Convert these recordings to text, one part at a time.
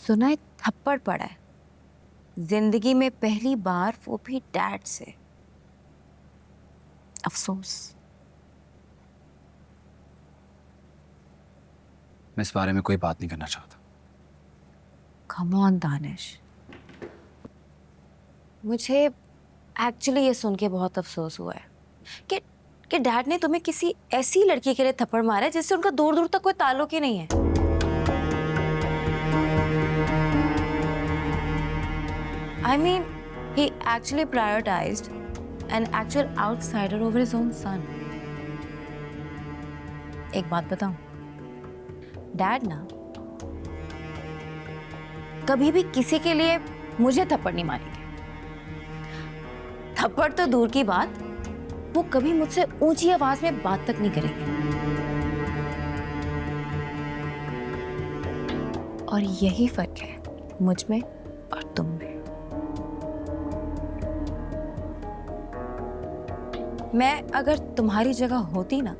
सुना है थप्पड़ पड़ा है जिंदगी में पहली बार, वो भी डैड से। अफसोस। मैं इस बारे में कोई बात नहीं करना चाहता। कम ऑन दानिश, मुझे एक्चुअली ये सुन के बहुत अफसोस हुआ है कि डैड ने तुम्हें किसी ऐसी लड़की के लिए थप्पड़ मारा है जिससे उनका दूर दूर तक कोई ताल्लुक ही नहीं है। I mean, he actually prioritized an actual outsider over his own son. एक बात बताऊं, डैड ना कभी भी किसी के लिए मुझे थप्पड़ नहीं मारेंगे। थप्पड़ तो दूर की बात, वो कभी मुझसे ऊंची आवाज में बात तक नहीं करेंगे। और यही फर्क है मुझ में और तुम में। मैं अगर तुम्हारी जगह होती ना,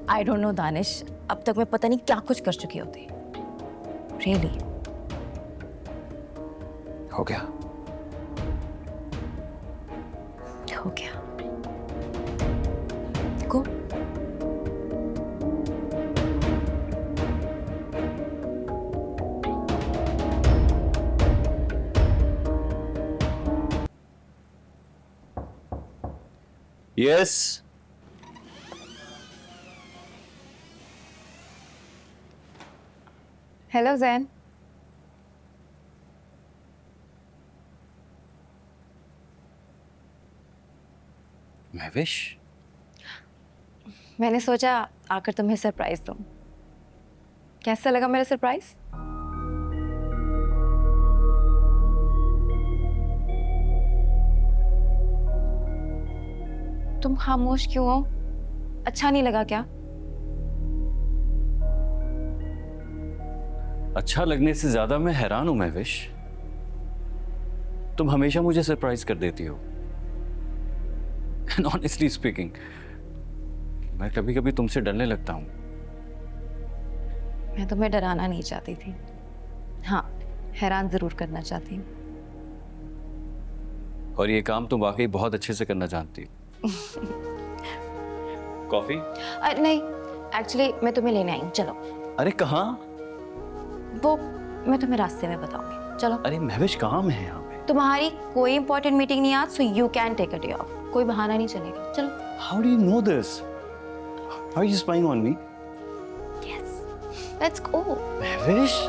आई डोंट नो दानिश, अब तक मैं पता नहीं क्या कुछ कर चुकी होती। रियली। हो गया। हो गया। गो। यस। हेलो जैन। महविश, मैंने सोचा आकर तुम्हें सरप्राइज दूं। कैसा लगा मेरा सरप्राइज? तुम खामोश क्यों हो? अच्छा नहीं लगा क्या? अच्छा लगने से ज्यादा मैं हैरान हूं महविश। तुम हमेशा मुझे सरप्राइज कर देती हो। एंड ऑनेस्टली स्पीकिंग, मैं कभी कभी तुमसे डरने लगता हूं। मैं तुम्हें डराना नहीं चाहती थी, हाँ हैरान जरूर करना चाहती हूँ। और ये काम तुम वाकई बहुत अच्छे से करना जानती हो। कॉफी? नहीं, एक्चुअली मैं तुम्हें लेने आई हूँ, चलो। अरे कहाँ? वो मैं तुम्हें रास्ते में बताऊंगी, चलो। अरे महविश, काम है यहाँ पे। तुम्हारी कोई इंपॉर्टेंट मीटिंग नहीं आज, so you can take a day off. कोई बहाना नहीं चलेगा, चलो। How do you know this? How are you spying on me? Yes, let's go. Mahvish,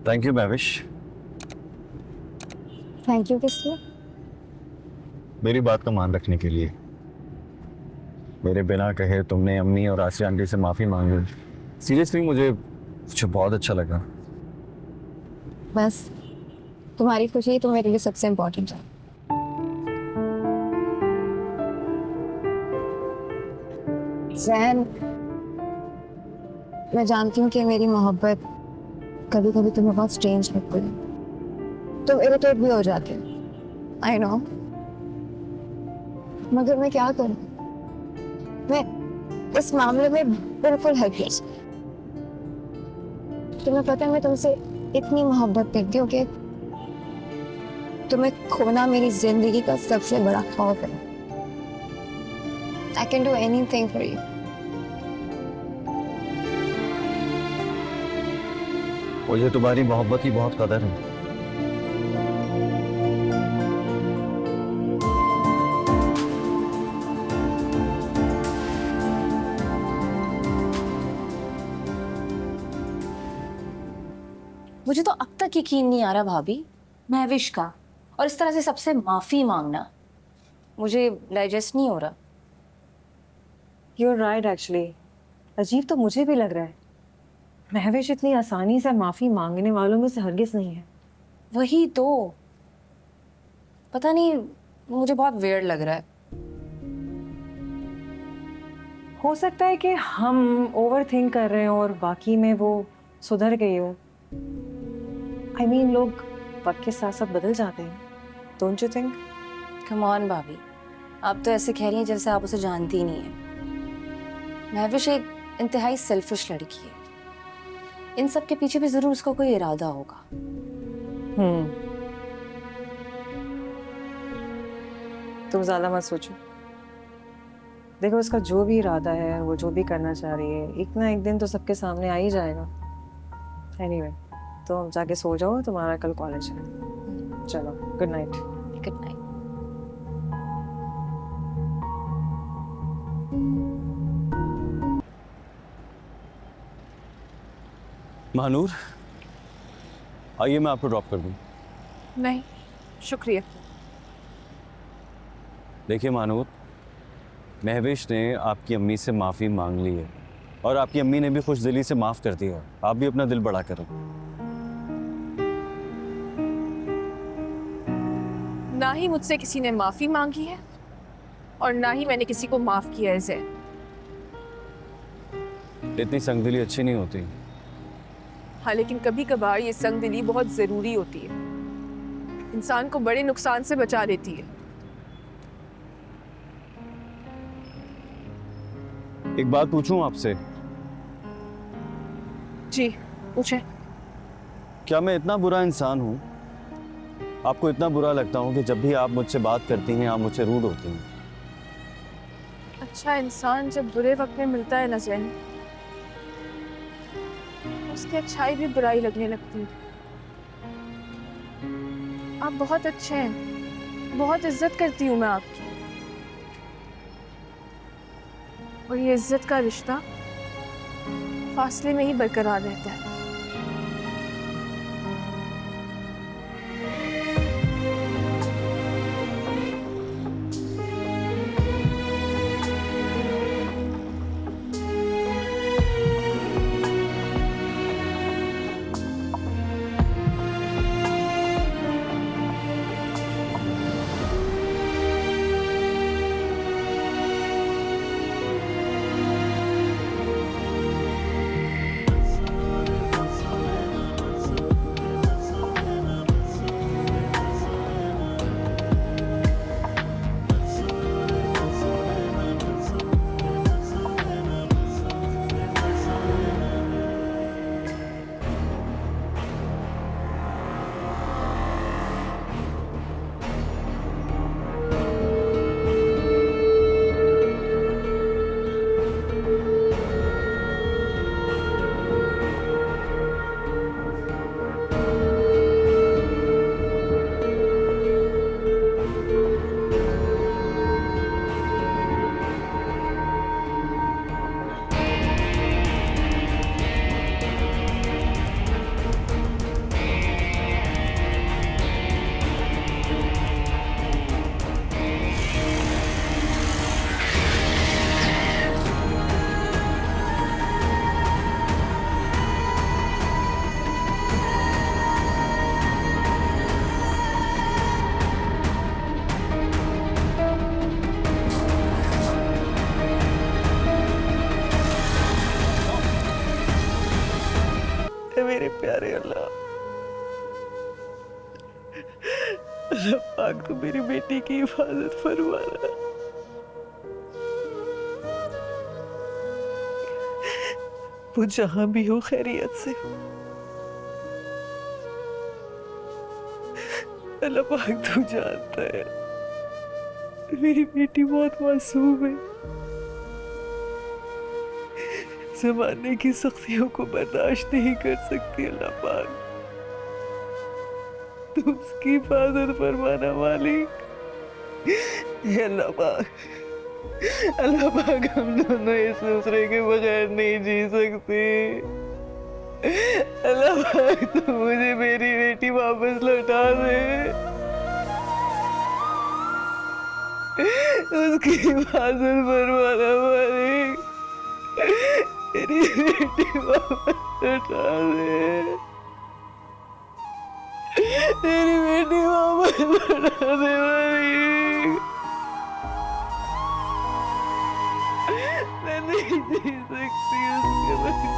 thank you Mahvish. Thank you किस लिए? मेरी बात का मान रखने के लिए। मेरे बिना कहे तुमने अम्मी और आसिया आंटी से माफी मांगी। सीरियसली मुझे बहुत अच्छा लगा। बस तुम्हारी खुशी तो मेरे लिए सबसे इम्पोर्टेंट है। जैन, मैं जानती हूँ कि मेरी मोहब्बत कभी कभी तुम्हें बहुत स्ट्रेंज लगती है, तुम इरिटेट भी हो जाते हो, आई नो। मगर मैं क्या करूं, मैं इस मामले में बिल्कुल हेल्पलेस। तुम्हें पता है मैं तुमसे इतनी मोहब्बत करती हूँ कि तुम्हें खोना मेरी जिंदगी का सबसे बड़ा खौफ है। I can do anything for you. मुझे तुम्हारी मोहब्बत की बहुत कदर है। मुझे तो अब तक यकीन नहीं आ रहा भाभी, महविश का और इस तरह से सबसे माफी मांगना मुझे डाइजेस्ट नहीं हो रहा। You're right actually. अजीब तो मुझे भी लग रहा है। महविश इतनी आसानी से माफी मांगने वालों में से हरगिज नहीं है। वही तो, पता नहीं, मुझे बहुत वियर्ड लग रहा है। हो सकता है कि हम ओवर थिंक कर रहे हो और बाकी में वो सुधर गई हो। I mean, लोग वक्त के साथ साथ बदल जाते हैं, don't you think? Come on भाभी, आप तो ऐसे कह रही हैं जैसे आप उसे जानती ही नहीं है। महविश एक इंतहाई सेल्फिश लड़की है। इन सब के पीछे भी जरूर उसका कोई इरादा होगा। तुम ज्यादा मत सोचो। देखो, उसका जो भी इरादा है, वो जो भी करना चाह रही है, एक ना एक दिन तो सबके सामने आ ही जाएगा। एनीवे, तो जाके सो जाओ, तुम्हारा कल कॉलेज है। चलो, good night. Good night. Mahnoor, आइए मैं आपको ड्रॉप कर दूं। नहीं, शुक्रिया। देखिए महानूर, महविश ने आपकी अम्मी से माफ़ी मांग ली है और आपकी अम्मी ने भी खुश दिली से माफ़ कर दिया। आप भी अपना दिल बड़ा करो। ना ही मुझसे किसी ने माफ़ी मांगी है और ना ही मैंने किसी को माफ़ किया है ज़ैन। इतनी संगदिली अच्छी नहीं होती। हाँ, लेकिन कभी कभार ये संगदिली बहुत ज़रूरी होती है। इंसान को बड़े नुकसान से बचा लेती है। एक बात पूछूं आपसे? जी, पूछें। क्या मैं इतना बुरा इंसान हूँ? आपको इतना बुरा लगता हूँ कि जब भी आप मुझसे बात करती हैं आप मुझसे रूड होती हैं? अच्छा इंसान जब बुरे वक्त में मिलता है ना ज़ैन, उसकी अच्छाई भी बुराई लगने लगती है। आप बहुत अच्छे हैं, बहुत इज्जत करती हूँ मैं आपकी। और ये इज्जत का रिश्ता फासले में ही बरकरार रहता है। मेरे प्यारे अल्लाह, अल्लाह पाक तो मेरी बेटी की हिफाजत फरमाना। वो जहां भी हो खैरियत से। अल्लाह पाक तू जानता है मेरी बेटी बहुत मासूम है। जमाने की सख्तियों को बर्दाश्त नहीं कर सकती अल्लाह पाक। तू उसकी हिफाजत फरमाना मालिक। हे अल्लाह पाक हम दोनों इस दूसरे के बगैर नहीं जी सकते। अल्लाह पाक तू मुझे मेरी बेटी वापस लौटा दे, उसकी हिफाजत फरमाना मालिक, मेरी बेटी वापस लौटा दे, मेरी बेटी वापस लौटा दे मालिक। मैं नहीं जी सकती उसके बगैर।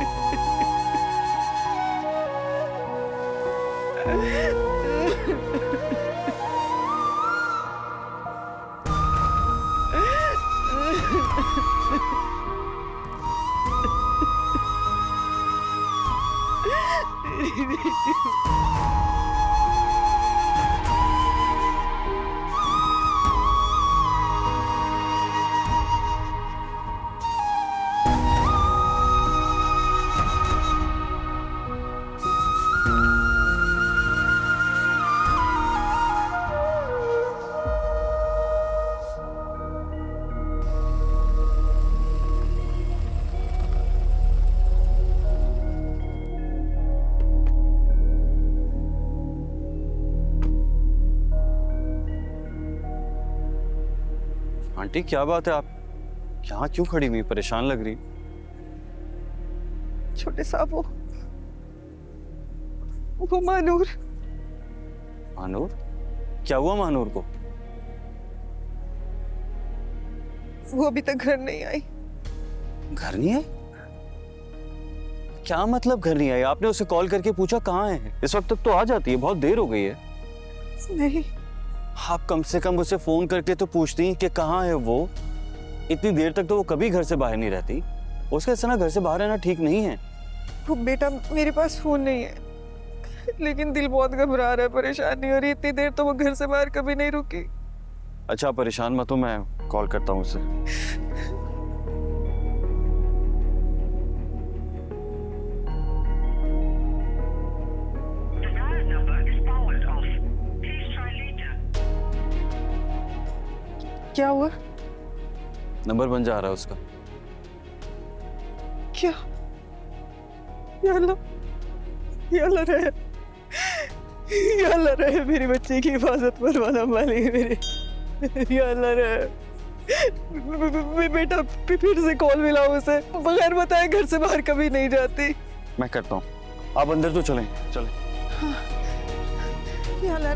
आंटी क्या बात है, आप यहाँ क्यों खड़ी हुई, परेशान लग रही? छोटे साहब वो मानूर। मानूर? क्या हुआ मानूर को? वो अभी तक घर नहीं आई। घर नहीं आई? क्या मतलब घर नहीं आई? आपने उसे कॉल करके पूछा कहाँ है? इस वक्त तक तो आ जाती है, बहुत देर हो गई है। नहीं, आप कम से कम उसे फोन करके तो पूछती कि कहाँ है वो। इतनी देर तक तो वो कभी घर से बाहर नहीं रहती। उसका इस तरह घर से बाहर रहना ठीक नहीं है। वो बेटा मेरे पास फोन नहीं है, लेकिन दिल बहुत घबरा रहा है, परेशानी हो रही है। इतनी देर तो वो घर से बाहर कभी नहीं रुकी। अच्छा परेशान मत हो, मैं कॉल करता हूँ उसे। क्या हुआ? नंबर बन जा रहा है उसका। क्या? या अल्लाह रहे, या अल्लाह रहे, मेरी बच्ची की हिफाजत फरमाना मालिक मेरे। या अल्लाह रहे, बेटा फिर से कॉल मिला उसे, बगैर बताए घर से बाहर कभी नहीं जाती। मैं करता हूँ, आप अंदर तो चलें। हाँ।